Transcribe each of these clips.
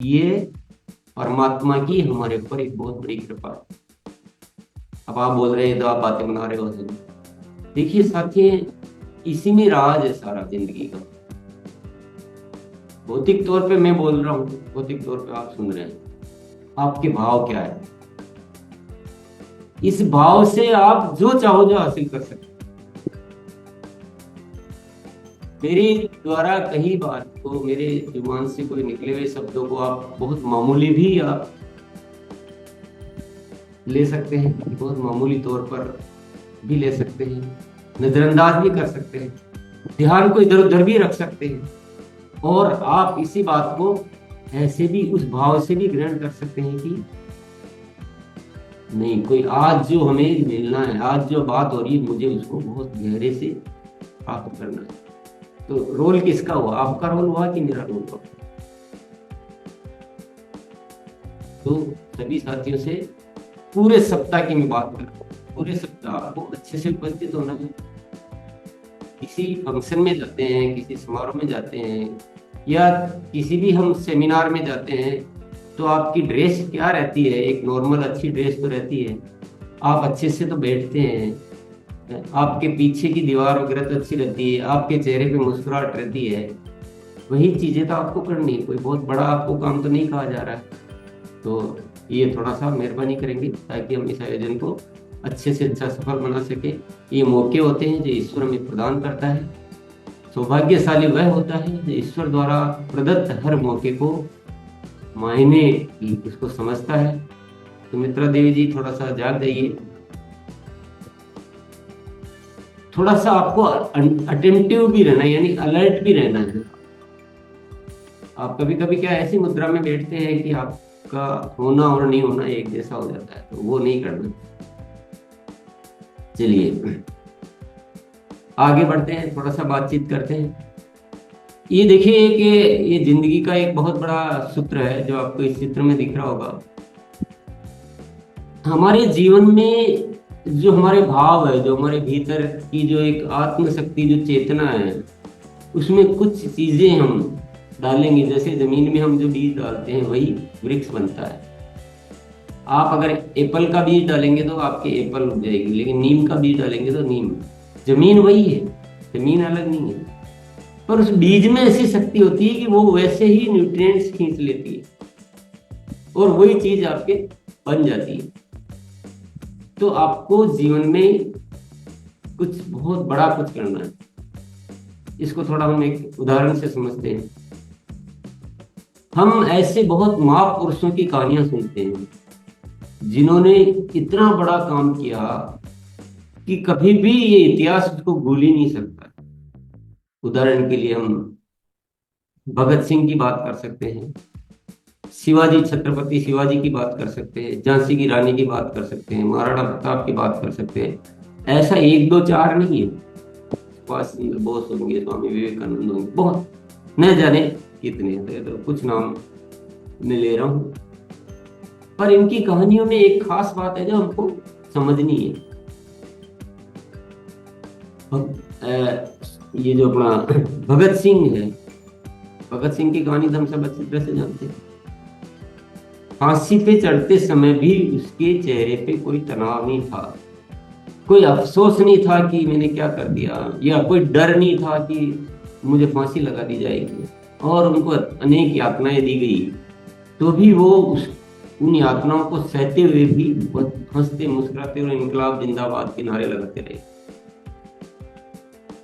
ये परमात्मा की हमारे ऊपर एक बहुत बड़ी कृपा है। अब आप बोल रहे हैं तो आप बातें बना रहे हो तो देखिए साथी, इसी में राज है सारा जिंदगी का। भौतिक तौर पे मैं बोल रहा हूँ, भौतिक तौर पे आप सुन रहे हैं। आपके भाव क्या है? इस भाव से आप जो चाहो जो हासिल कर सकते हैं। मेरे द्वारा कई बार तो मेरे जुबान से कोई निकले हुए शब्दों को आप बहुत मामूली भी आप ले सकते हैं, बहुत मामूली तौर पर भी ले सकते हैं, नजरअंदाज भी कर सकते हैं, ध्यान को इधर उधर भी रख सकते हैं। और आप इसी बात को ऐसे भी उस भाव से भी ग्रहण कर सकते हैं कि नहीं, कोई आज जो हमें मिलना है, आज जो बात हो रही है, मुझे उसको बहुत गहरे से प्राप्त करना है। तो रोल किसका हुआ? आपका रोल हुआ कि मेरा रोल हुआ? तो सभी साथियों से पूरे सप्ताह की मैं बात कर रहा हूँ, पूरे सप्ताह आपको अच्छे से उपस्थित होना है। किसी फंक्शन में जाते हैं, किसी समारोह में जाते हैं, या किसी भी हम सेमिनार में जाते हैं, तो आपकी ड्रेस क्या रहती है? एक नॉर्मल अच्छी ड्रेस तो रहती है, आप अच्छे से तो बैठते हैं, आपके पीछे की दीवार वगैरह तो अच्छी रहती है, आपके चेहरे पे मुस्कुराहट रहती है। वही चीजें तो आपको करनी है, कोई बहुत बड़ा आपको काम तो नहीं कहा जा रहा है। तो ये थोड़ा सा मेहरबानी करेंगे ताकि हम इस आयोजन को अच्छे से अच्छा सफल बना सके। ये मौके होते हैं जो ईश्वर हमें प्रदान करता है। सौभाग्यशाली वह होता है जो ईश्वर द्वारा प्रदत्त हर मौके को मायने उसको समझता है। तो मित्रा देवी जी, थोड़ा सा जाग जाइए, थोड़ा सा आपको अटेंटिव भी रहना है, यानी अलर्ट भी रहना है। आप कभी कभी क्या ऐसी मुद्रा में बैठते हैं कि आपका होना और नहीं होना एक जैसा हो जाता है, तो वो नहीं करना। चलिए आगे बढ़ते हैं, थोड़ा सा बातचीत करते हैं। ये देखिए कि ये जिंदगी का एक बहुत बड़ा सूत्र है जो आपको इस चित्र में दिख रहा होगा। हमारे जीवन में जो हमारे भाव है, जो हमारे भीतर की जो एक आत्म शक्ति, जो चेतना है, उसमें कुछ चीजें हम डालेंगे। जैसे जमीन में हम जो बीज डालते हैं वही वृक्ष बनता है। आप अगर एप्पल का बीज डालेंगे तो आपके एप्पल उग जाएगी, लेकिन नीम का बीज डालेंगे तो नीम। जमीन वही है, जमीन अलग नहीं है, पर उस बीज में ऐसी शक्ति होती है कि वो वैसे ही न्यूट्रिएंट्स खींच लेती है और वही चीज आपके बन जाती है। तो आपको जीवन में कुछ बहुत बड़ा कुछ करना है। इसको थोड़ा हम एक उदाहरण से समझते हैं। हम ऐसे बहुत महापुरुषों की कहानियां सुनते हैं जिन्होंने इतना बड़ा काम किया कि कभी भी ये इतिहास उसको भूल ही नहीं सकता। उदाहरण के लिए हम भगत सिंह की बात कर सकते हैं, शिवाजी, छत्रपति शिवाजी की बात कर सकते हैं, झांसी की रानी की बात कर सकते हैं, महाराणा प्रताप की बात कर सकते हैं। ऐसा एक दो चार नहीं है, सुभाष चंद्र बोस होंगे, स्वामी विवेकानंद होंगे, बहुत न जाने कितने। तो कुछ नाम मैं ले रहा हूँ, पर इनकी कहानियों में एक खास बात है जो हमको समझनी है। ये जो अपना भगत सिंह है, भगत सिंह की कहानी तो हम सब अच्छी तरह से जानते हैं। फांसी पे चढ़ते समय भी उसके चेहरे पे कोई तनाव नहीं था, कोई अफसोस नहीं था कि मैंने क्या कर दिया, या कोई डर नहीं था कि मुझे फांसी लगा दी जाएगी। और उनको अनेक यातनाएं दी गई, तो भी वो उन यातनाओं को सहते हुए भी हंसते मुस्कुराते और इनकलाब जिंदाबाद के नारे लगाते रहे।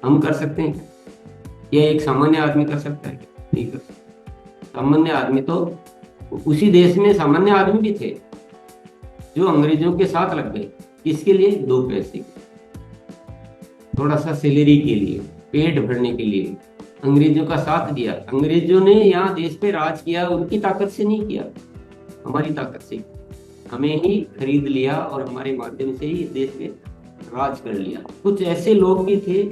हम कर सकते हैं? या एक सामान्य आदमी कर सकता है? नहीं कर सकता। सामान्य आदमी तो, उसी देश में सामान्य आदमी भी थे जो अंग्रेजों के साथ लग गए। किसके लिए? दो पैसे, थोड़ा सा सैलरी के लिए, पेट भरने के लिए अंग्रेजों का साथ दिया। अंग्रेजों ने यहाँ देश पे राज किया, उनकी ताकत से नहीं किया, हमारी ताकत से। हमें ही खरीद लिया और हमारे माध्यम से ही देश पे राज कर लिया। कुछ ऐसे लोग भी थे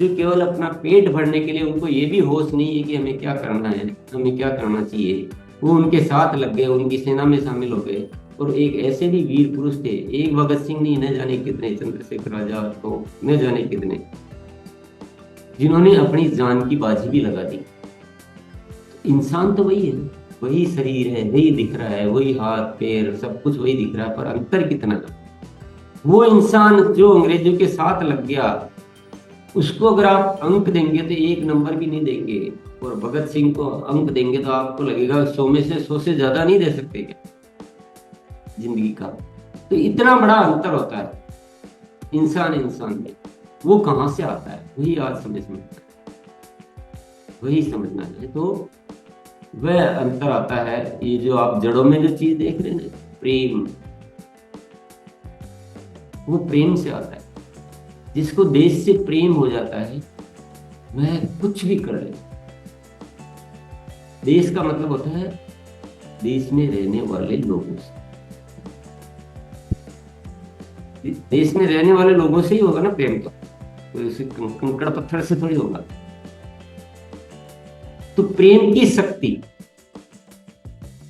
जो केवल अपना पेट भरने के लिए, उनको ये भी होश नहीं है कि हमें क्या करना है, हमें क्या करना चाहिए, वो उनके साथ लग गए, उनकी सेना में शामिल हो गए। और एक ऐसे भी वीर पुरुष थे, एक भगत सिंह नहीं, न जाने कितने, चंद्रशेखर आजाद को न जाने कितने, जिन्होंने अपनी जान की बाजी भी लगा दी। इंसान तो वही है, वही शरीर है, वही दिख रहा है, वही हाथ पैर सब कुछ वही दिख रहा है, पर अंतर कितना है। वो इंसान जो अंग्रेजों के साथ लग गया, उसको अगर आप अंक देंगे तो 1 नंबर भी नहीं देंगे, और भगत सिंह को अंक देंगे तो आपको लगेगा 100 में से 100 से ज्यादा नहीं दे सकते क्या जिंदगी का। तो इतना बड़ा अंतर होता है इंसान इंसान में। वो कहां से आता है, वही आज समझ में आता है, वही समझना है। तो वह अंतर आता है। ये जो आप जड़ों में जो चीज देख रहे हैं ना, प्रेम, वो प्रेम से आता है। जिसको देश से प्रेम हो जाता है वह कुछ भी कर ले। देश का मतलब होता है देश में रहने वाले लोगों से। देश में रहने वाले लोगों से ही होगा ना प्रेम, तो इसे कंकड़ पत्थर से थोड़ी होगा। तो प्रेम की शक्ति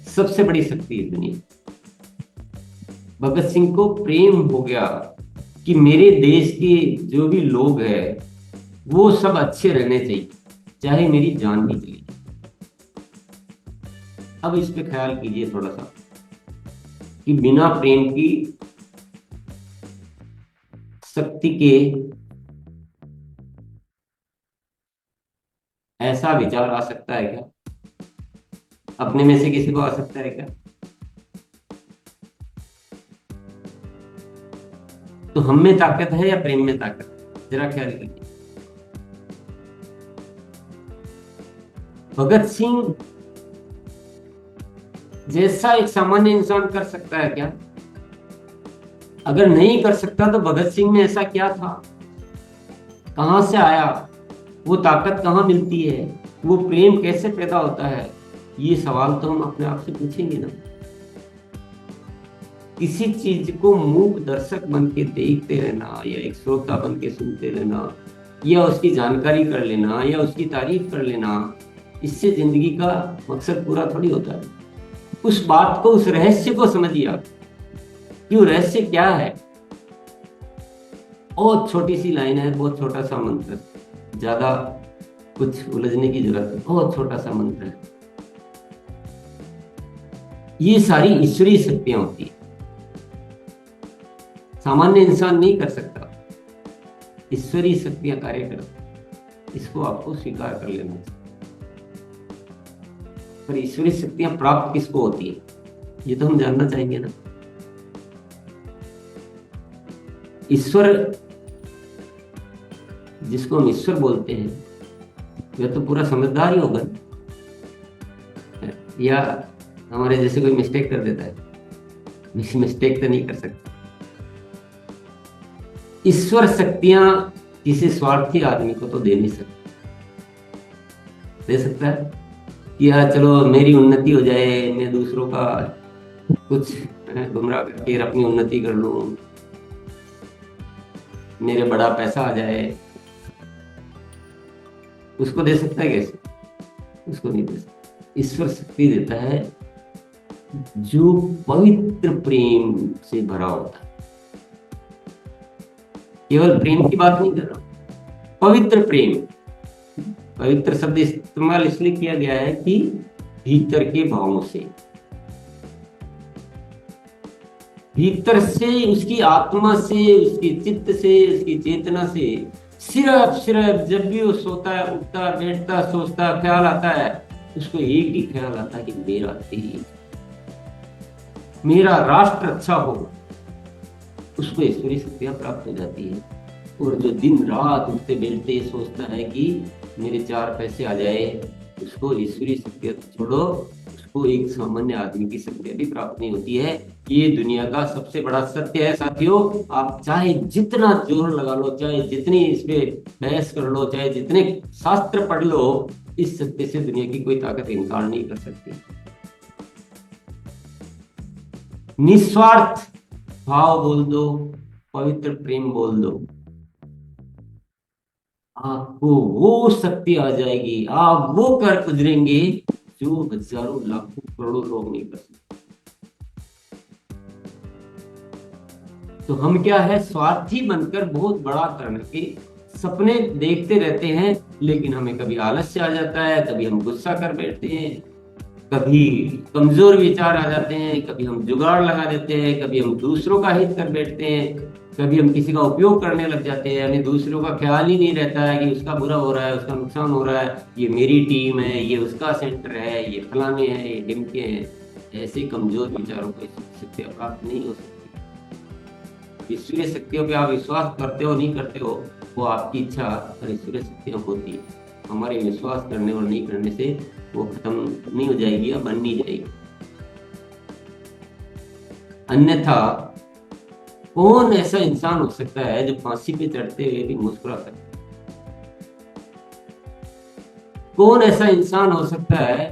सबसे बड़ी शक्ति है दुनिया। भगत सिंह को प्रेम हो गया कि मेरे देश के जो भी लोग हैं वो सब अच्छे रहने चाहिए, चाहे मेरी जान भी चली। अब इस पे ख्याल कीजिए थोड़ा सा कि बिना प्रेम की शक्ति के ऐसा विचार आ सकता है क्या? अपने में से किसी को आ सकता है क्या? तो हम में ताकत है या प्रेम में ताकत है? जरा ख्याल कीजिए। भगत सिंह जैसा एक सामान्य इंसान कर सकता है क्या? अगर नहीं कर सकता तो भगत सिंह में ऐसा क्या था, कहां से आया, वो ताकत कहां मिलती है, वो प्रेम कैसे पैदा होता है? ये सवाल तो हम अपने आप से पूछेंगे ना। किसी चीज को मूक दर्शक बन के देखते रहना, या एक श्रोता बन के सुनते रहना, या उसकी जानकारी कर लेना, या उसकी तारीफ कर लेना, इससे जिंदगी का मकसद पूरा थोड़ी होता है। उस बात को, उस रहस्य को समझिए आप कि वो रहस्य क्या है। बहुत छोटी सी लाइन है, बहुत छोटा सा मंत्र, ज्यादा कुछ उलझने की जरूरत है, बहुत छोटा सा मंत्र है। ये सारी ईश्वरीय शक्तियां होती है, सामान्य इंसान नहीं कर सकता, ईश्वरीय शक्तियां कार्य करती। इसको आपको स्वीकार कर लेना चाहिए। पर ईश्वरीय शक्तियां प्राप्त किसको होती है, ये तो हम जानना चाहेंगे ना। ईश्वर, जिसको हम ईश्वर बोलते हैं, वह तो पूरा समझदार ही होगा, या हमारे जैसे कोई मिस्टेक कर देता है? मिस्टेक तो नहीं कर सकता। ईश्वर शक्तियां किसी स्वार्थी आदमी को तो दे नहीं सकता। दे सकता है कि यार चलो मेरी उन्नति हो जाए, मैं दूसरों का कुछ गुमराह करके अपनी उन्नति कर लूं, मेरे बड़ा पैसा आ जाए, उसको दे सकता है कैसे? उसको नहीं दे सकता। ईश्वर शक्ति देता है जो पवित्र प्रेम से भरा होता है। केवल प्रेम की बात नहीं कर रहा, पवित्र प्रेम। पवित्र शब्द इस्तेमाल इसलिए किया गया है कि भीतर के भावों से, भीतर से, उसकी आत्मा से, उसकी चित्त से, उसकी चेतना से, सिर्फ सिर्फ जब भी वो सोता है, उठता, बैठता, सोचता, ख्याल आता है, उसको एक ही ख्याल आता है कि मेरा देश, मेरा राष्ट्र अच्छा हो। उसको ईश्वरीय शक्तियां प्राप्त हो जाती है। और जो दिन रात उठते बैठते सोचता है कि मेरे 4 पैसे आ जाए, उसको ईश्वरीय शक्तियां छोड़ो, उसको एक सामान्य आदमी की शक्तियां भी प्राप्त नहीं होती है। ये दुनिया का सबसे बड़ा सत्य है साथियों। आप चाहे जितना जोर लगा लो, चाहे जितनी इस पे बहस कर लो, चाहे जितने शास्त्र पढ़ लो, इस सत्य से दुनिया की कोई ताकत इनकार नहीं कर सकती। निस्वार्थ भाव बोल दो, पवित्र प्रेम बोल दो, आपको वो शक्ति आ जाएगी, आप वो कर गुजरेंगे जो हजारों लाखों करोड़ों लोग नहीं कर सकते। तो हम क्या है, स्वार्थी बनकर बहुत बड़ा करने के सपने देखते रहते हैं, लेकिन हमें कभी आलस्य आ जाता है, कभी हम गुस्सा कर बैठते हैं, कभी कमजोर विचार आ जाते हैं, कभी हम जुगाड़ लगा देते हैं, कभी हम दूसरों का हित कर बैठते हैं, कभी हम किसी का उपयोग करने लग जाते हैं, यानी दूसरों का ख्याल ही नहीं रहता है कि उसका बुरा हो रहा है, उसका नुकसान हो रहा है, ये मेरी टीम है, ये उसका सेंटर है, ये फलाने हैं, ये ढिमके हैं। ऐसे कमजोर विचारों को शक्तियाँ प्राप्त नहीं हो सकती। ईश्वरीय शक्तियों पे आप विश्वास करते हो नहीं करते हो, वो आपकी इच्छा और ईश्वरीय शक्तियाँ होती है। हमारे विश्वास करने और नहीं करने से वो खत्म नहीं हो जाएगी या बन नहीं जाएगी। अन्यथा कौन ऐसा इंसान हो सकता है जो फांसी पे चढ़ते हुए भी मुस्कुरा सकता है? कौन ऐसा इंसान हो सकता है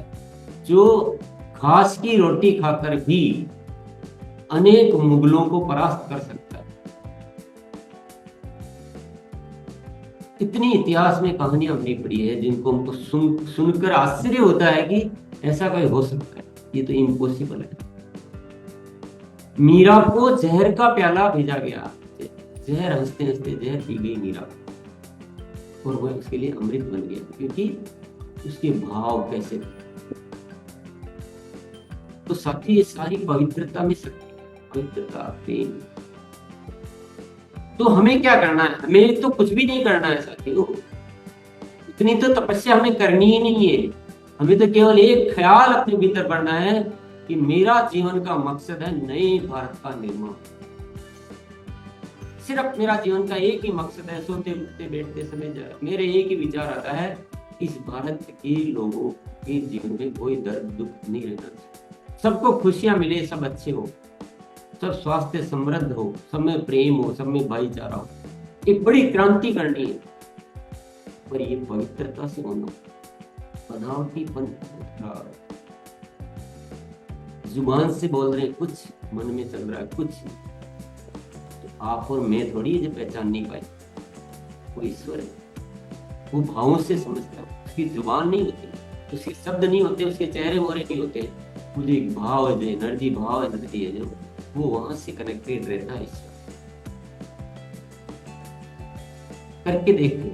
जो घास की रोटी खाकर भी अनेक मुगलों को परास्त कर सकता है? इतनी इतिहास में कहानियां हमने पढ़ी है जिनको हमको सुनकर आश्चर्य होता है कि ऐसा कोई हो सकता है, ये तो इम्पॉसिबल है। मीरा को जहर का प्याला भेजा गया, जहर हंसते हंसते जहर पी गई मीरा, और वह उसके लिए अमृत बन गया, क्योंकि उसके भाव कैसे थे। तो साथी ये सारी पवित्रता में शक्ति, पवित्रता, प्रेम। तो हमें क्या करना है? हमें तो कुछ भी नहीं करना है साथियों, इतनी तो तपस्या हमें करनी ही नहीं है। हमें तो केवल एक ख्याल अपने भीतर बढ़ना है कि मेरा जीवन का मकसद है नए भारत का निर्माण। सिर्फ मेरा जीवन का एक ही मकसद है, सोते उठते बैठते समय मेरे एक ही विचार आता है, इस भारत के लोगों के जीवन में कोई दर्द दुख नहीं रहना चाहिए, सबको खुशियां मिले, सब अच्छे हो, सब स्वास्थ्य समृद्ध हो, सब में प्रेम हो, सब में भाईचारा हो। एक बड़ी क्रांति करनी है, पर ये पवित्रता से होना, बनावटीपन, जुबान से बोल रहे कुछ, मन में चल रहा है कुछ। तो आप और मैं थोड़ी है जो पहचान नहीं पाए, वो ईश्वर है, वो भावों से समझता है। उसकी जुबान नहीं होती, उसके शब्द नहीं होते, उसके चेहरे मोहरे नहीं होते, मुझे एक भाव है, जो एनर्जी, भाव एनर्जी है, जो वो वहां से कनेक्टेड रहता है। ईश्वर करके देखो,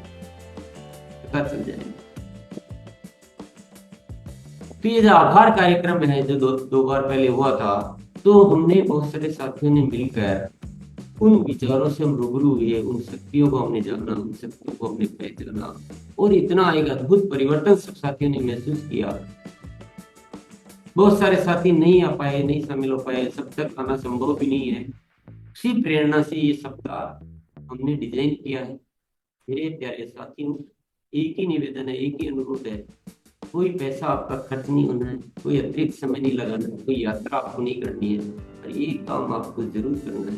पता चल जाएगा। तो ये जो आभार कार्यक्रम है जो दो बार पहले हुआ था, तो हमने बहुत सारे साथियों ने मिलकर उन विचारों से हम रूबरू हुए, उन शक्तियों को हमने जाना, उन शक्तियों को हमने पहचाना, और इतना एक अद्भुत परिवर्तन सब साथियों ने महसूस किया। बहुत सारे साथी नहीं आ पाए, नहीं शामिल हो पाए, सब तक आना संभव भी नहीं है। उसी प्रेरणा से ये सप्ताह हमने डिजाइन किया है। मेरे प्यारे साथियों, एक ही निवेदन है, एक ही अनुरोध है, कोई पैसा आपका खर्च नहीं होना है, कोई अतिरिक्त समय नहीं लगाना, कोई यात्रा आपको नहीं करनी है, और ये काम आपको जरूर करना है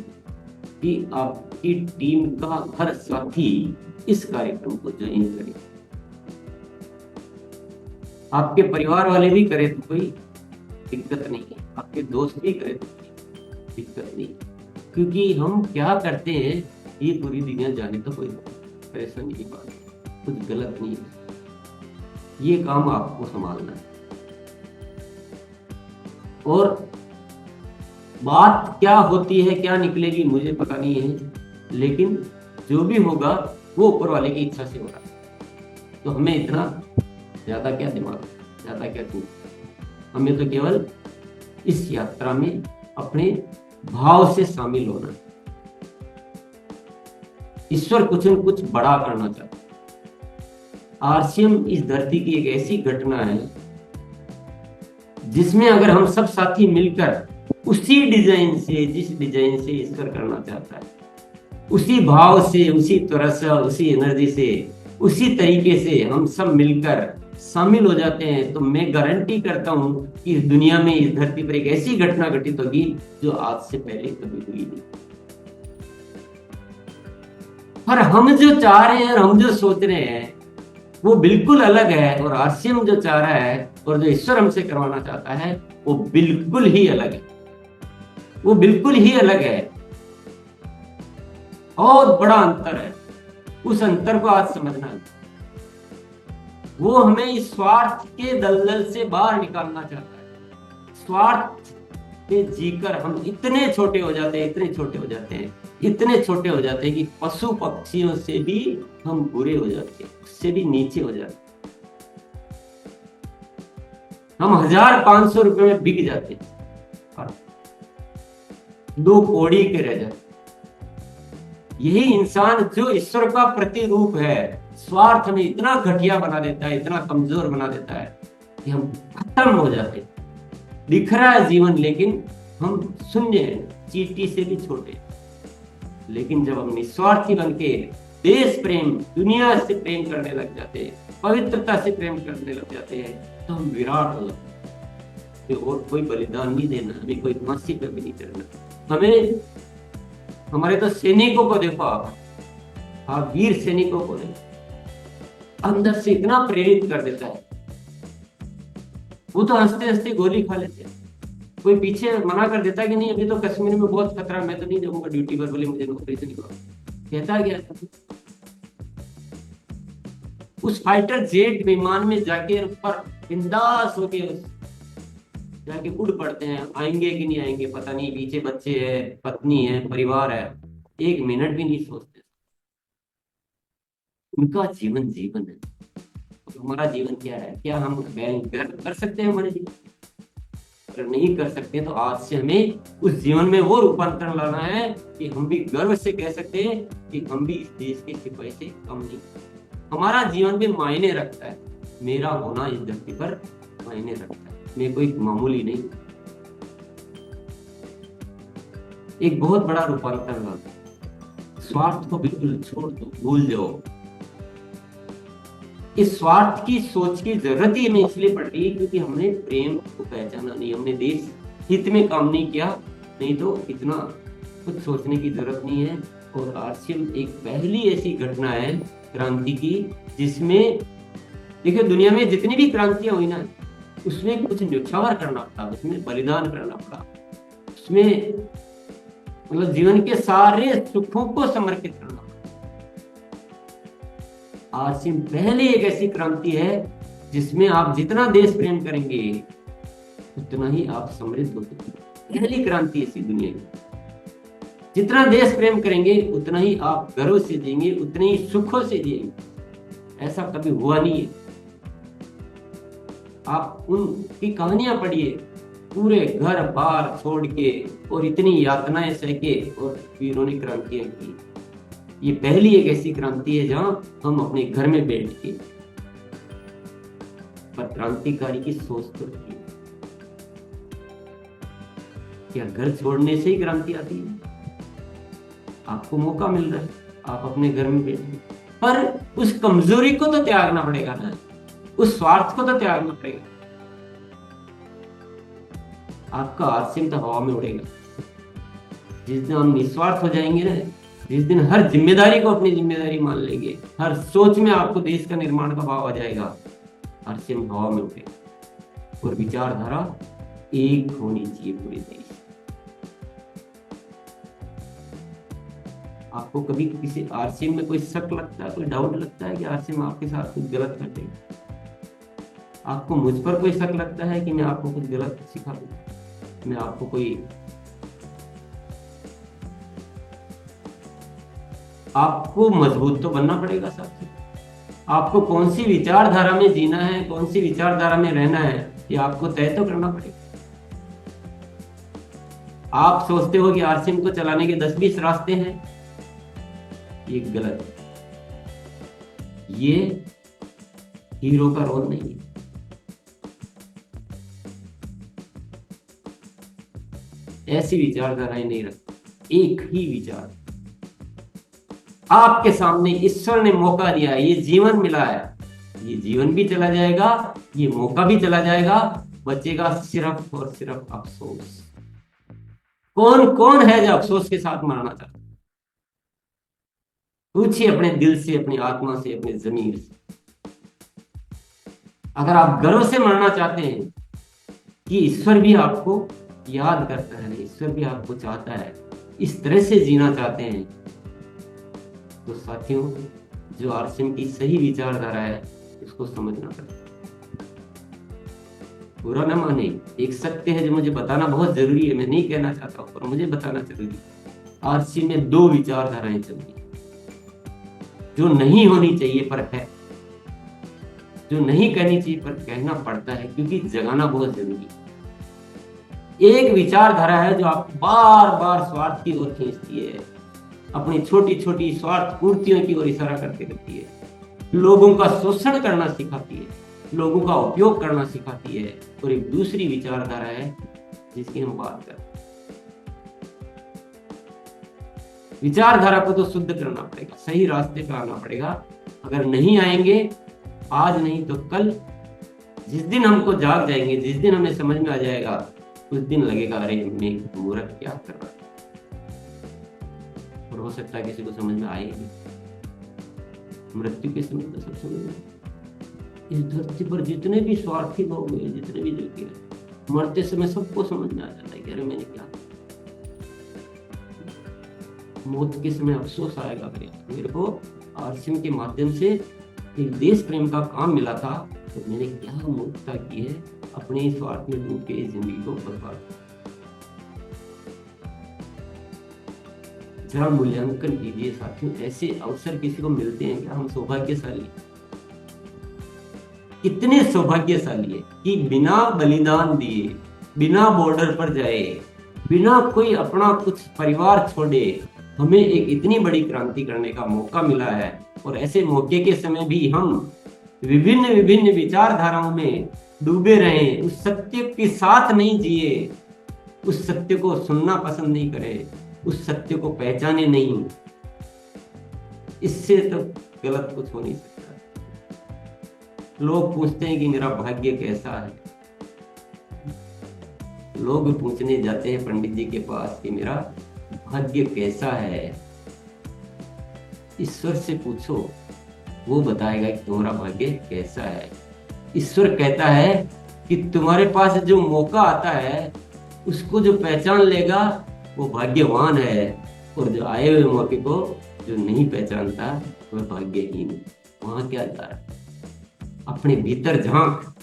कि आपकी टीम का हर साथी इस कार्यक्रम को ज्वाइन करे। आपके परिवार वाले भी करे तो कोई दिक्कत नहीं है, आपके दोस्त भी करे तो कोई दिक्कत नहीं, क्योंकि हम क्या करते हैं ये पूरी दुनिया जाने तो कोई परेशानी की बात, कुछ गलत नहीं है, ये काम आपको संभालना है। और बात क्या होती है, क्या निकलेगी, मुझे पता नहीं है, लेकिन जो भी होगा वो ऊपर वाले की इच्छा से हो रहा है। तो हमें इतना ज्यादा क्या दिमाग, ज्यादा क्या चिंता, हमें तो केवल इस यात्रा में अपने भाव से शामिल होना। ईश्वर कुछ न कुछ बड़ा करना चाहता है। आरसीएम इस धरती की एक ऐसी घटना है जिसमें अगर हम सब साथी मिलकर उसी डिजाइन से, जिस डिजाइन से ईश्वर करना चाहता है, उसी भाव से, उसी तरह से, उसी एनर्जी से, उसी तरीके से हम सब मिलकर शामिल हो जाते हैं, तो मैं गारंटी करता हूं कि इस दुनिया में, इस धरती पर एक ऐसी घटना घटित होगी जो आज से पहले कभी हुई नहीं। पर हम जो चाह रहे हैं और हम जो सोच रहे हैं वो बिल्कुल अलग है, और आरसीएम जो चाह रहा है और जो ईश्वर हमसे करवाना चाहता है वो बिल्कुल ही अलग है, वो बिल्कुल ही अलग है। बहुत बड़ा अंतर है, उस अंतर को आज समझना है। वो हमें इस स्वार्थ के दलदल से बाहर निकालना चाहता है। स्वार्थ में जीकर हम इतने छोटे हो जाते हैं, इतने छोटे हो जाते हैं, इतने छोटे हो जाते हैं कि पशु पक्षियों से भी हम बुरे हो जाते हैं, उससे भी नीचे हो जाते हैं। हम 1500 रुपए में बिक जाते हैं और 2 कौड़ी के रह जाते। यही इंसान जो ईश्वर का प्रतिरूप है, स्वार्थ में इतना घटिया बना देता है, इतना कमजोर बना देता है कि हम खत्म हो जाते हैं। दिख रहा है जीवन, लेकिन हम शून्य हैं, चींटी से भी छोटे। लेकिन जब हम निस्वार्थी बन के देश प्रेम, दुनिया से प्रेम करने लग जाते हैं, पवित्रता से प्रेम करने लग जाते हैं, तो हम विराट हो जाते हैं। और कोई बलिदान नहीं देना, हमें कोई फांसी पे भी नहीं चढ़ना। हमें हमारे तो सैनिकों को देखो आप वीर सैनिकों को देखो, अंदर से इतना प्रेरित कर देता है। वो तो हंसते हंसते गोली खा लेते हैं। कोई पीछे मना कर देता है कि नहीं अभी तो कश्मीर में बहुत खतरा, मैं तो नहीं जाऊंगा ड्यूटी पर, बोले मुझे नौकरी से निकालो, कहता है क्या? उस फाइटर जेट विमान में जाके ऊपर बिंदास होके जाके उड़ पड़ते हैं। आएंगे कि नहीं आएंगे पता नहीं, पीछे बच्चे है, पत्नी है, परिवार है, 1 मिनट भी नहीं सोचते। उनका जीवन जीवन है। हमारा जीवन क्या है? क्या हम गर्व कर सकते हैं हमारे जीवन? अगर नहीं कर सकते तो आज से हमें उस जीवन में वो रूपांतरण लाना है कि हम भी गर्व से कह सकते हैं कि हम भी इस देश के सिपाही से कम नहीं। हमारा जीवन भी मायने रखता है, मेरा होना इस धरती पर मायने रखता है, मैं कोई मामूली नहीं। एक बहुत बड़ा रूपांतरण लाना। स्वार्थ को बिल्कुल छोड़ दो, भूल जाओ। इस स्वार्थ की सोच की जरूरत ही हमें इसलिए पड़ रही है क्योंकि हमने प्रेम को पहचाना नहीं, हमने देश हित में काम नहीं किया। नहीं तो इतना कुछ सोचने की जरूरत नहीं है। और आरसीएम एक पहली ऐसी घटना है क्रांति की जिसमें देखिए दुनिया में जितनी भी क्रांतियां हुई ना, उसमें कुछ न्यौछावर करना पड़ा, उसमें बलिदान करना पड़ा, उसमें मतलब जीवन के सारे सुखों को समर्पित करना। आरसीएम पहले एक ऐसी क्रांति है जिसमें आप जितना देश प्रेम करेंगे उतना ही आप समृद्ध हो सकते। पहली क्रांति ऐसी दुनिया की, जितना देश प्रेम करेंगे उतना ही आप गर्व से जिएंगे, उतने ही सुखों से जिएंगे। ऐसा कभी हुआ नहीं है। आप उनकी कहानियां पढ़िए, पूरे घर बार छोड़ के और इतनी यातनाएं सह के और वीरों ने क्रांतियां की। ये पहली एक ऐसी क्रांति है जहां हम अपने घर में बैठ के, पर क्रांतिकारी की सोच तो रखिए। क्या घर छोड़ने से ही क्रांति आती है? आपको मौका मिल रहा है, आप अपने घर में बैठिए, पर उस कमजोरी को तो त्यागना पड़ेगा ना, उस स्वार्थ को तो त्यागना पड़ेगा। आपका आरसीएम तो हवा में उड़ेगा। जिस दिन हम निस्वार्थ हो जाएंगे ना, जिस दिन हर जिम्मेदारी को अपनी जिम्मेदारी मान लेंगे, हर सोच में आपको देश का निर्माण का भाव आ जाएगा, आरसीएम हवा में उड़ेगा। और विचारधारा एक होनी चाहिए पूरे देश। आपको कभी किसी आरसीएम में कोई शक लगता है, कोई डाउट लगता है कि आरसीएम आपके साथ कुछ गलत कर देगा? आपको मुझ पर कोई शक लगता है कि मैं आपको कुछ गलत सिखा दूं? मैं आपको कोई आपको मजबूत तो बनना पड़ेगा साथ। आपको कौन सी विचारधारा में जीना है, कौन सी विचारधारा में रहना है, ये आपको तय तो करना पड़ेगा। आप सोचते हो कि आरसीएम को चलाने के 10-20 रास्ते हैं, ये गलत है। ये हीरो का रोल नहीं है। ऐसी विचारधाराएं नहीं रखती, एक ही विचार। आपके सामने ईश्वर ने मौका दिया है, ये जीवन मिला है, ये जीवन भी चला जाएगा, ये मौका भी चला जाएगा, बचेगा सिर्फ और सिर्फ अफसोस। कौन कौन है जो अफसोस के साथ मरना चाहता? पूछिए अपने दिल से, अपनी आत्मा से, अपने जमीर से। अगर आप गर्व से मरना चाहते हैं कि ईश्वर भी आपको याद करता है, ईश्वर भी आपको चाहता है, इस तरह से जीना चाहते हैं, तो साथियों जो आरसीएम की सही विचारधारा है उसको समझना पड़ेगा। बुरा न माने, एक सत्य है जो मुझे बताना बहुत जरूरी है, मैं नहीं कहना चाहता पर मुझे बताना जरूरी है। आरसीएम में 2 विचारधाराएं चलती हैं जो नहीं होनी चाहिए पर है। जो नहीं कहनी चाहिए पर कहना पड़ता है, क्योंकि जगाना बहुत जरूरी है। एक विचारधारा है जो आपको बार बार स्वार्थ की ओर खींचती है, अपनी छोटी छोटी स्वार्थ पूर्तियों की ओर इशारा करते रहती है, लोगों का शोषण करना सिखाती है, लोगों का उपयोग करना सिखाती है। और एक दूसरी विचारधारा है जिसकी हम बात करते हैं। विचारधारा को तो शुद्ध करना पड़ेगा, सही रास्ते पर आना पड़ेगा। अगर नहीं आएंगे, आज नहीं तो कल, जिस दिन हमको जाग जाएंगे, जिस दिन हमें समझ में आ जाएगा, उस दिन लगेगा अरे मैं मूर्ख क्या कर रहा था। और हो सकता है किसी को समझ में आए नहीं, मृत्यु के समय तो सब समझ में। इस धरती पर जितने भी स्वार्थी लोग हुए, जितने भी जो किए, मरते समय सबको समझ में आ जाता है कि अरे मैंने क्या। मौत के समय अफसोस आएगा, मेरे को आरसीएम के माध्यम से एक देश प्रेम का काम मिला था, तो मैंने क्या मूर्खता की है, अपने स्वार्थ में डूब के जिंदगी को बर्बाद। जरा मूल्यांकन कीजिए साथियों, ऐसे अवसर किसी को मिलते हैं क्या? हम सौभाग्यशाली, कितने सौभाग्यशाली है कि बिना बलिदान दिए, बिना बॉर्डर पर जाए, बिना कोई अपना कुछ परिवार छोड़े, हमें एक इतनी बड़ी क्रांति करने का मौका मिला है। और ऐसे मौके के समय भी हम विभिन्न विभिन्न विचारधाराओं में डूबे रहे, उस सत्य के साथ नहीं जिए, उस सत्य को सुनना पसंद नहीं करे, उस सत्य को पहचाने नहीं, इससे तो गलत कुछ हो नहीं सकता। लोग पूछते हैं कि मेरा भाग्य कैसा है, लोग पूछने जाते हैं पंडित जी के पास कि मेरा भाग्य कैसा है। ईश्वर से पूछो, वो बताएगा कि तुम्हारा भाग्य कैसा है। ईश्वर कहता है कि तुम्हारे पास जो मौका आता है, उसको जो पहचान लेगा वो भाग्यवान है, और जो आए हुए मौके को जो नहीं पहचानता वह भाग्यहीन। वहां क्या जा रहा है? अपने भीतर झांक,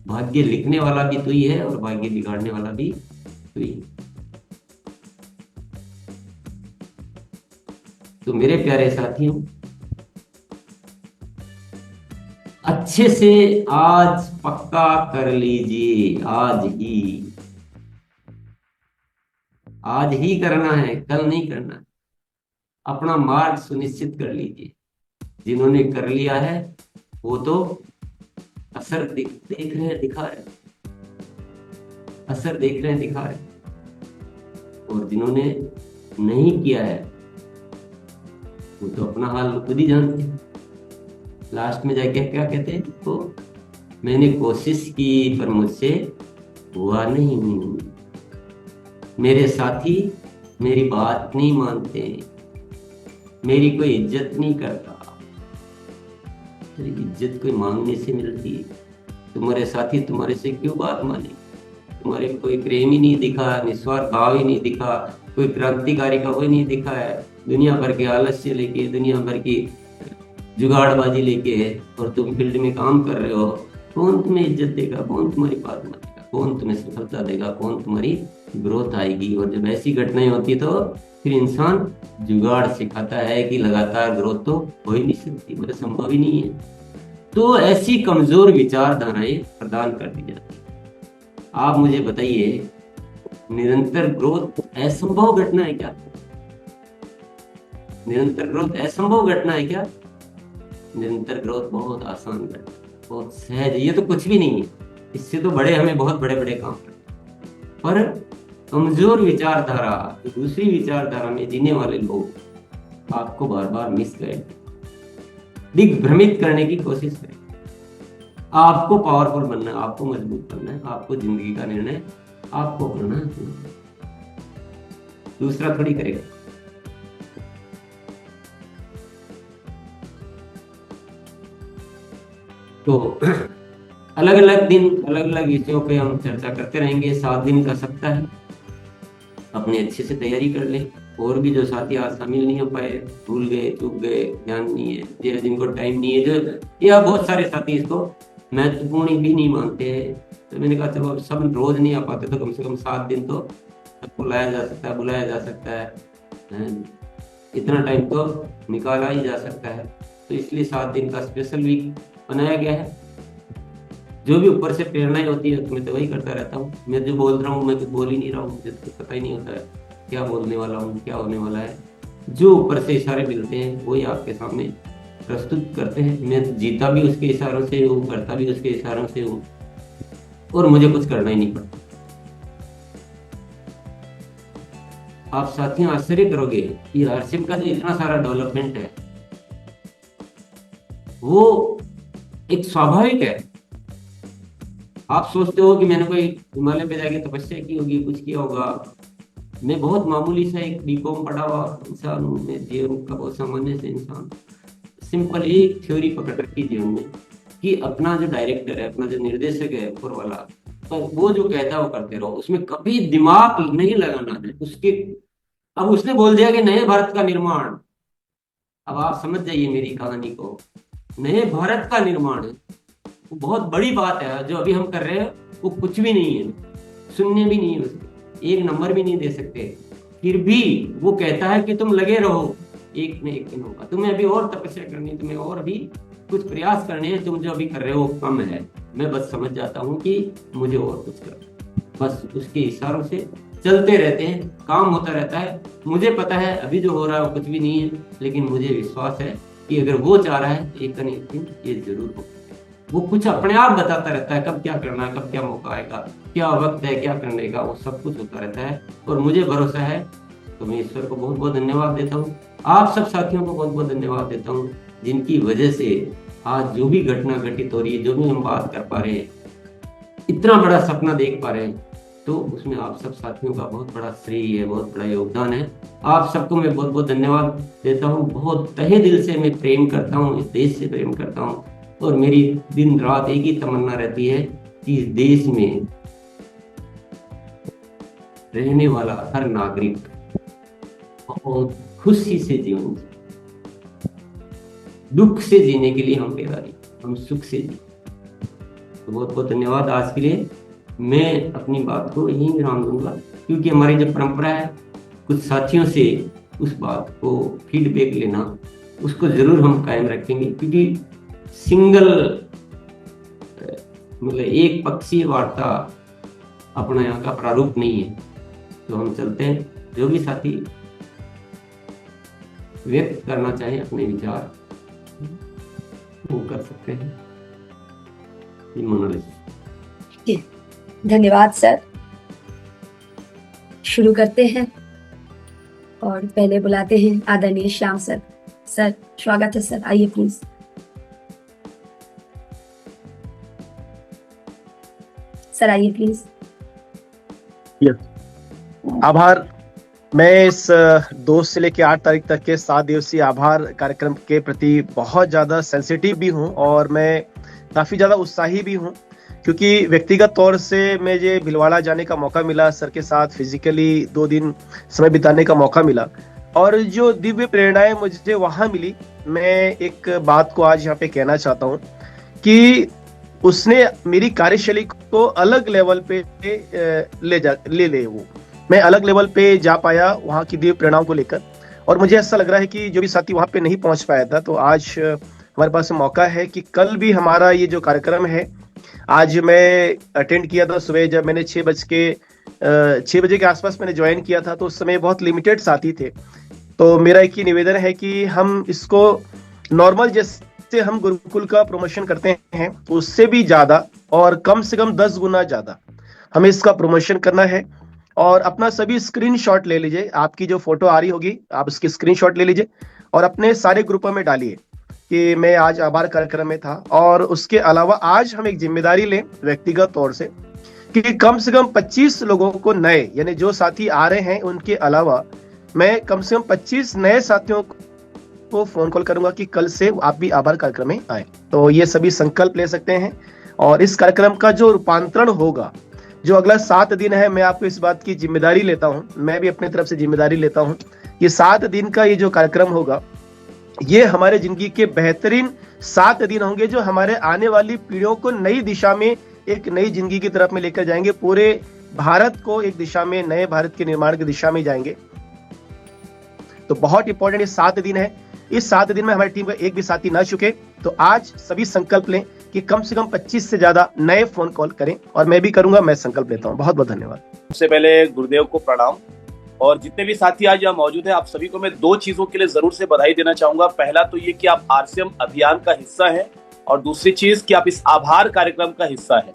भाग्य लिखने वाला भी तू ही है और भाग्य बिगाड़ने वाला भी तू ही। तो मेरे प्यारे साथियों, अच्छे से आज पक्का कर लीजिए, आज ही करना है, कल नहीं करना है। अपना मार्ग सुनिश्चित कर लीजिए। जिन्होंने कर लिया है वो तो असर देख रहे हैं, दिखा रहे, असर देख रहे हैं, दिखा रहे। और जिन्होंने नहीं किया है वो तो अपना हाल खुद ही जानते हैं। लास्ट में जाके क्या कहते हैं? तो मैंने कोशिश की पर मुझसे हुआ नहीं, मेरे साथी मेरी बात नहीं मानते, मेरी कोई इज्जत नहीं करता। तेरी इज्जत कोई मांगने से मिलती है? तुम्हारे साथी तुम्हारे से क्यों बात माने? तुम्हारे कोई प्रेम ही नहीं दिखा, निस्वार्थ भाव ही नहीं दिखा, कोई क्रांतिकारी का कोई नहीं दिखा है। दुनिया भर के आलस्य लेके, दुनिया भर की जुगाड़बाजी लेके और तुम फील्ड में काम कर रहे हो। कौन तुम्हें इज्जत देगा? कौन तुम्हारी बात मानेगा? कौन तुम्हें सफलता देगा? कौन तुम्हारी ग्रोथ आएगी? और जब ऐसी घटनाएं होती तो फिर इंसान जुगाड़ सिखाता है कि लगातार ग्रोथ तो हो ही नहीं सकती, मतलब संभव ही नहीं है। तो ऐसी कमजोर विचारधाराएं प्रदान कर दी जाती है। आप मुझे बताइए, निरंतर ग्रोथ असंभव घटना है क्या? निरंतर ग्रोथ असंभव घटना है क्या? निरंतर ग्रोथ बहुत आसान घटना, बहुत सहज। ये तो कुछ भी नहीं है, इससे तो बड़े हमें बहुत बड़े बड़े काम करते। पर कमजोर विचारधारा, दूसरी विचारधारा में जीने वाले लोग आपको बार बार मिसगाइड, दिग्भ्रमित करने की कोशिश करें। आपको पावरफुल बनना है, आपको मजबूत बनना है, आपको जिंदगी का निर्णय आपको करना है, दूसरा थोड़ी करेगा। तो अलग अलग दिन अलग अलग विषयों पे हम चर्चा करते रहेंगे। 7 दिन का सप्ताह है, अपने अच्छे से तैयारी कर लें। और भी जो साथी आज शामिल नहीं हो पाए, भूल गए, चूक गए, ध्यान नहीं है, या जिनको टाइम नहीं है, जो या बहुत सारे साथी इसको महत्वपूर्ण भी नहीं मानते हैं, तो मैंने कहा चलो सब रोज नहीं आ पाते तो कम से कम 7 दिन तो बुलाया जा सकता है, बुलाया जा सकता है, इतना टाइम तो निकाला ही जा सकता है। तो इसलिए 7 दिन का स्पेशल वीक बनाया गया है। जो भी ऊपर से प्रेरणाएं होती है तो मैं तो वही करता रहता हूँ। मैं जो बोल रहा हूँ मैं कुछ बोल ही नहीं रहा हूँ, मुझे तो पता ही नहीं होता है क्या बोलने वाला हूँ, क्या होने वाला है। जो ऊपर से इशारे मिलते हैं वही आपके सामने प्रस्तुत करते हैं। मैं जीता भी उसके इशारों से हूँ, करता भी उसके इशारों से हूँ, और मुझे कुछ करना ही नहीं पड़ता। आप साथियों आश्चर्य करोगे कि हर्षिप का जो इतना सारा डेवलपमेंट है वो एक स्वाभाविक है। आप सोचते हो कि मैंने कोई हिमालय पे जाके तपस्या की होगी, कुछ किया होगा। मैं बहुत मामूली सा एक बीकॉम पढ़ा हुआ इंसान हूँ, मैं जीवन का बहुत सामान्य से इंसान। सिंपल एक थ्योरी पकड़ रखी जीवन में कि अपना जो डायरेक्टर है, अपना जो निर्देशक है ऊपर वाला, पर वो जो कहता है वो करते रहो, उसमें कभी दिमाग नहीं लगाना है उसके। अब उसने बोल दिया कि नए भारत का निर्माण, अब आप समझ जाइए मेरी कहानी को। नए भारत का निर्माण है, वो बहुत बड़ी बात है। जो अभी हम कर रहे हैं वो कुछ भी नहीं है, शून्य भी नहीं है, उसके एक नंबर भी नहीं दे सकते। फिर भी वो कहता है कि तुम लगे रहो, एक न एक दिन होगा। तुम्हें अभी और तपस्या करनी है, तुम्हें और भी कुछ प्रयास करने हैं, तुम जो अभी कर रहे हो कम है। मैं बस समझ जाता हूँ कि मुझे और कुछ करना, बस उसके इशारों से चलते रहते हैं, काम होता रहता है। मुझे पता है अभी जो हो रहा है वो कुछ भी नहीं है, लेकिन मुझे विश्वास है कि अगर वो चाह रहा है एक न एक दिन ये जरूर होगा। वो कुछ अपने आप बताता रहता है कब क्या करना है, कब क्या मौका आएगा, क्या वक्त है, क्या करने का, वो सब कुछ होता रहता है। और मुझे भरोसा है, तो मैं ईश्वर को बहुत बहुत धन्यवाद देता हूँ। आप सब साथियों को बहुत बहुत धन्यवाद देता हूँ, जिनकी वजह से आज जो भी घटना घटित हो रही है, जो भी हम बात कर पा रहे हैं, इतना बड़ा सपना देख पा रहे हैं, तो उसमें आप सब साथियों का बहुत बड़ा श्रेय है, बहुत बड़ा योगदान है। आप सबको मैं बहुत बहुत धन्यवाद देता हूँ। बहुत तहे दिल से मैं प्रेम करता हूँ, इस देश से प्रेम करता हूँ, और मेरी दिन रात एक ही तमन्ना रहती है कि इस देश में रहने वाला हर नागरिक बहुत खुशी से जीवन जिए। दुख से जीने के लिए हम पैदा नहीं, हम सुख से जिए। तो बहुत बहुत धन्यवाद। आज के लिए मैं अपनी बात को यहीं विराम दूंगा, क्योंकि हमारी जो परंपरा है कुछ साथियों से उस बात को फीडबैक लेना, उसको जरूर हम कायम रखेंगे, क्योंकि सिंगल मतलब एक पक्षीय वार्ता अपना यहाँ का प्रारूप नहीं है। तो हम चलते हैं, जो भी साथी व्यक्त करना चाहे अपने विचार वो कर सकते हैं। धन्यवाद सर। शुरू करते हैं और पहले बुलाते हैं आदरणीय श्याम सर। सर स्वागत है सर, आइए प्लीज। सर आइए प्लीज। आभार। मैं इस 2 से लेकर 8 तारीख तक के 7 दिवसीय आभार कार्यक्रम के प्रति बहुत ज़्यादा सेंसिटिव भी हूँ, और मैं काफ़ी ज़्यादा उत्साही भी हूँ, क्योंकि व्यक्तिगत तौर से मुझे भीलवाड़ा जाने का मौका मिला, सर के साथ फिजिकली 2 दिन समय बिताने का मौका मिला, और जो दिव्य प्रेरणाएं मुझे वहाँ मिली, मैं एक बात को आज यहाँ पे कहना चाहता हूँ कि उसने मेरी कार्यशैली को अलग लेवल पे ले वो मैं अलग लेवल पे जा पाया वहाँ की दिव्य प्रेरणाओं को लेकर। और मुझे ऐसा लग रहा है कि जो भी साथी वहाँ पे नहीं पहुँच पाया था, तो आज हमारे पास मौका है कि कल भी हमारा ये जो कार्यक्रम है, आज मैं अटेंड किया था सुबह, जब मैंने 6 बजे के आसपास मैंने ज्वाइन किया था, तो उस समय बहुत लिमिटेड साथी थे। तो मेरा एक ही निवेदन है कि हम इसको नॉर्मल जैसे हम गुरुकुल का प्रमोशन करते हैं उससे भी ज्यादा, और कम से कम 10 गुना ज्यादा हमें इसका प्रमोशन करना है। और अपना सभी स्क्रीनशॉट ले लीजिए, आपकी जो फोटो आ रही होगी आप उसकी स्क्रीनशॉट ले लीजिए और अपने सारे ग्रुपों में डालिए कि मैं आज आभार कार्यक्रम में था। और उसके अलावा आज हम एक जिम्मेदारी लें व्यक्तिगत तौर से कि कम से कम 25 लोगों को नए, यानी जो साथी आ रहे हैं उनके अलावा मैं कम से कम 25 नए साथियों को फोन कॉल करूंगा कि कल से आप भी आभार कार्यक्रम में आए। तो ये सभी संकल्प ले सकते हैं, और इस कार्यक्रम का जो रूपांतरण होगा, जो अगला 7 दिन है, मैं आपको इस बात की जिम्मेदारी लेता हूं, मैं भी अपनी तरफ से जिम्मेदारी लेता हूं। ये 7 दिन का ये जो कार्यक्रम होगा, ये हमारे जिंदगी के बेहतरीन 7 दिन होंगे, जो हमारे आने वाली पीढ़ियों को नई दिशा में, एक नई जिंदगी की तरफ में लेकर जाएंगे। पूरे भारत को एक दिशा में, नए भारत के निर्माण की दिशा में जाएंगे। तो बहुत इंपॉर्टेंट ये 7 दिन है। इस 7 दिन में हमारी टीम का एक भी साथी ना चुके। तो आज सभी संकल्प लें कि कम से कम 25 से ज्यादा नए फोन कॉल करें, और मैं भी करूंगा, मैं संकल्प लेता हूं। बहुत बहुत धन्यवाद। सबसे पहले गुरुदेव को प्रणाम, और जितने भी साथी आज यहाँ मौजूद हैं, आप सभी को मैं 2 चीजों के लिए जरूर से बधाई देना चाहूंगा। पहला तो ये कि आप आरसीएम अभियान का हिस्सा हैं, और दूसरी चीज कि आप इस आभार कार्यक्रम का हिस्सा हैं।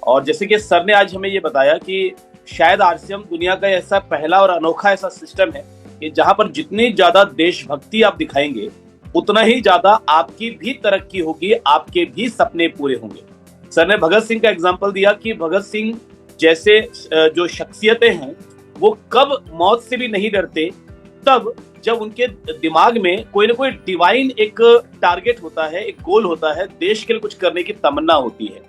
और जैसे कि सर ने आज हमें ये बताया कि शायद आरसीएम दुनिया का ऐसा पहला और अनोखा ऐसा सिस्टम है कि जहां पर जितनी ज्यादा देशभक्ति आप दिखाएंगे, उतना ही ज्यादा आपकी भी तरक्की होगी, आपके भी सपने पूरे होंगे। सर ने भगत सिंह का एग्जाम्पल दिया कि भगत सिंह जैसे जो शख्सियतें हैं वो कब मौत से भी नहीं डरते, तब जब उनके दिमाग में कोई ना कोई डिवाइन एक टारगेट होता है, एक गोल होता है, देश के लिए कुछ करने की तमन्ना होती है,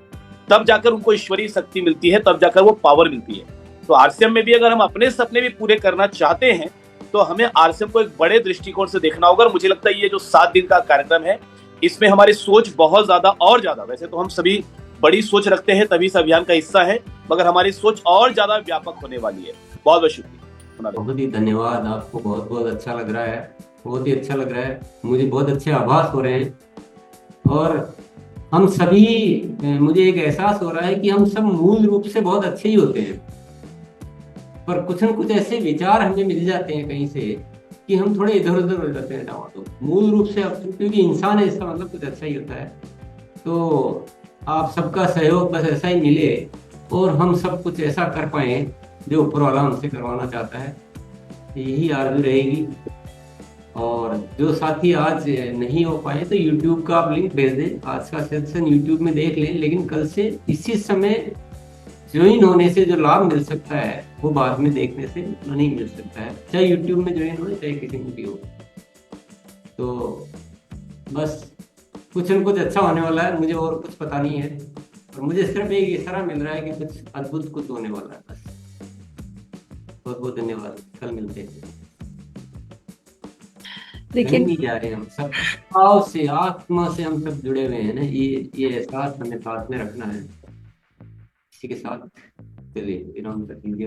तब जाकर उनको ईश्वरीय शक्ति मिलती है, तब जाकर वो पावर मिलती है। तो आरसीएम में भी अगर हम अपने सपने भी पूरे करना चाहते हैं तो हमें आरसीएम को एक बड़े दृष्टिकोण से देखना होगा। और मुझे लगता है ये जो 7 दिन का कार्यक्रम है, इसमें हमारी सोच बहुत ज्यादा और ज्यादा, वैसे तो हम सभी बड़ी सोच रखते हैं तभी इस अभियान का हिस्सा है, मगर हमारी सोच और ज्यादा व्यापक होने वाली है। बहुत बहुत शुक्रिया। बहुत ही धन्यवाद। आपको बहुत बहुत अच्छा लग रहा है, बहुत ही अच्छा लग रहा है, मुझे बहुत अच्छे आभास हो रहे हैं। और हम सभी, मुझे एक एहसास हो रहा है कि हम सब मूल रूप से बहुत अच्छे ही होते हैं, पर कुछ न कुछ ऐसे विचार हमें मिल जाते हैं कहीं से कि हम थोड़े इधर उधर हो जाते हैं टमाटो। मूल रूप से क्योंकि इंसान है, इसका मतलब कुछ अच्छा ही होता है। तो आप सबका सहयोग बस ऐसा ही मिले और हम सब कुछ ऐसा कर पाए जो ऊपर वाला हमसे करवाना चाहता है, यही आरज़ू रहेगी। और जो साथी आज नहीं हो पाए तो YouTube का आप लिंक भेज दें, आज का सेशन YouTube में देख लें, लेकिन कल से इसी समय ज्वाइन होने से जो लाभ मिल सकता है वो बाद में देखने से नहीं मिल सकता है, चाहे YouTube में ज्वाइन हो चाहे किसी में भी हो। तो बस कुछ न कुछ अच्छा होने वाला है, मुझे और कुछ पता नहीं है, और मुझे सिर्फ एक इशारा मिल रहा है कि कुछ अद्भुत कुछ होने वाला है। बस बहुत बहुत धन्यवाद, कल मिलते हैं। लेकिन नहीं जा रहे हम सब भाव से, आत्मा से हम सब जुड़े हुए हैं ना, ये एहसास हमें साथ में रखना है। इसी के साथ चलिए विराम रखेंगे।